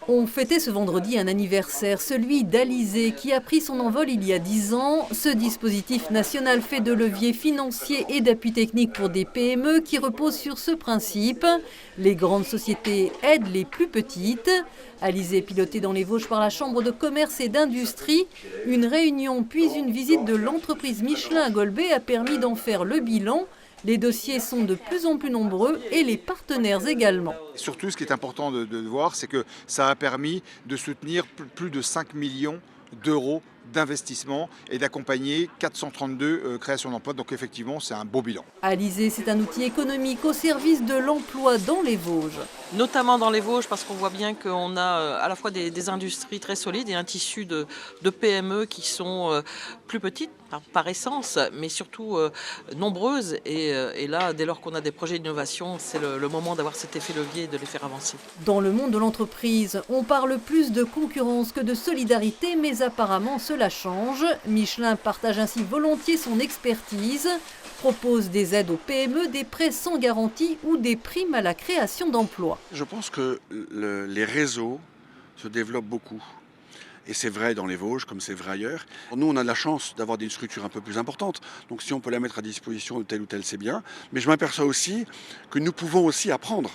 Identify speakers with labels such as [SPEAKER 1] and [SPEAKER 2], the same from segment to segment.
[SPEAKER 1] On fêtait ce vendredi un anniversaire, celui d'Alizé, qui a pris son envol il y a 10 ans. Ce dispositif national fait de levier financier et d'appui technique pour des PME qui repose sur ce principe. Les grandes sociétés aident les plus petites. Alizé est pilotée dans les Vosges par la Chambre de commerce et d'industrie. Une réunion puis une visite de l'entreprise Michelin à Golbet a permis d'en faire le bilan. Les dossiers sont de plus en plus nombreux et les partenaires également.
[SPEAKER 2] Surtout, ce qui est important de voir, c'est que ça a permis de soutenir plus de 5 millions d'euros d'investissement et d'accompagner 432 créations d'emplois. Donc effectivement, c'est un beau bilan.
[SPEAKER 1] Alizé, c'est un outil économique au service de l'emploi dans les Vosges.
[SPEAKER 3] Notamment dans les Vosges, parce qu'on voit bien qu'on a à la fois des industries très solides et un tissu de PME qui sont plus petites par essence, mais surtout nombreuses. Et là, dès lors qu'on a des projets d'innovation, c'est le moment d'avoir cet effet levier et de les faire avancer.
[SPEAKER 1] Dans le monde de l'entreprise, on parle plus de concurrence que de solidarité, mais apparemment cela change. Michelin partage ainsi volontiers son expertise, propose des aides aux PME, des prêts sans garantie ou des primes à la création d'emplois.
[SPEAKER 4] Je pense que les réseaux se développent beaucoup. Et c'est vrai dans les Vosges comme c'est vrai ailleurs. Nous, on a de la chance d'avoir des structures un peu plus importantes. Donc si on peut la mettre à disposition de tel ou tel, c'est bien. Mais je m'aperçois aussi que nous pouvons aussi apprendre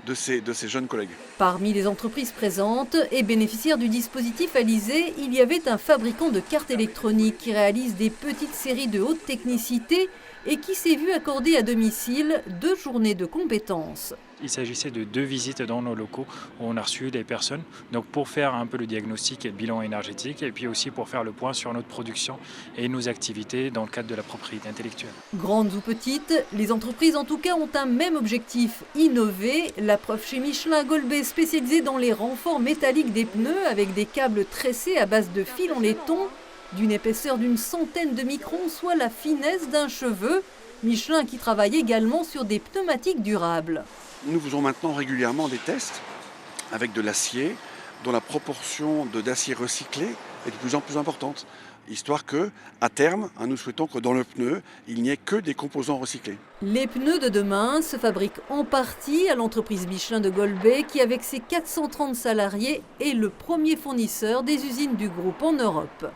[SPEAKER 4] de ces jeunes collègues.
[SPEAKER 1] Parmi les entreprises présentes et bénéficiaires du dispositif Alizé, il y avait un fabricant de cartes électroniques qui réalise des petites séries de haute technicité et qui s'est vu accorder à domicile 2 journées de compétences.
[SPEAKER 5] Il s'agissait de 2 visites dans nos locaux où on a reçu des personnes donc pour faire un peu le diagnostic et le bilan énergétique et puis aussi pour faire le point sur notre production et nos activités dans le cadre de la propriété intellectuelle.
[SPEAKER 1] Grandes ou petites, les entreprises en tout cas ont un même objectif, innover. La preuve chez Michelin à Golbet, spécialisé dans les renforts métalliques des pneus avec des câbles tressés à base de fil en laiton d'une épaisseur d'une centaine de microns, soit la finesse d'un cheveu. Michelin qui travaille également sur des pneumatiques durables.
[SPEAKER 4] Nous faisons maintenant régulièrement des tests avec de l'acier dont la proportion d'acier recyclé est de plus en plus importante. Histoire que, à terme, nous souhaitons que dans le pneu, il n'y ait que des composants recyclés.
[SPEAKER 1] Les pneus de demain se fabriquent en partie à l'entreprise Michelin de Golbet qui, avec ses 430 salariés, est le premier fournisseur des usines du groupe en Europe.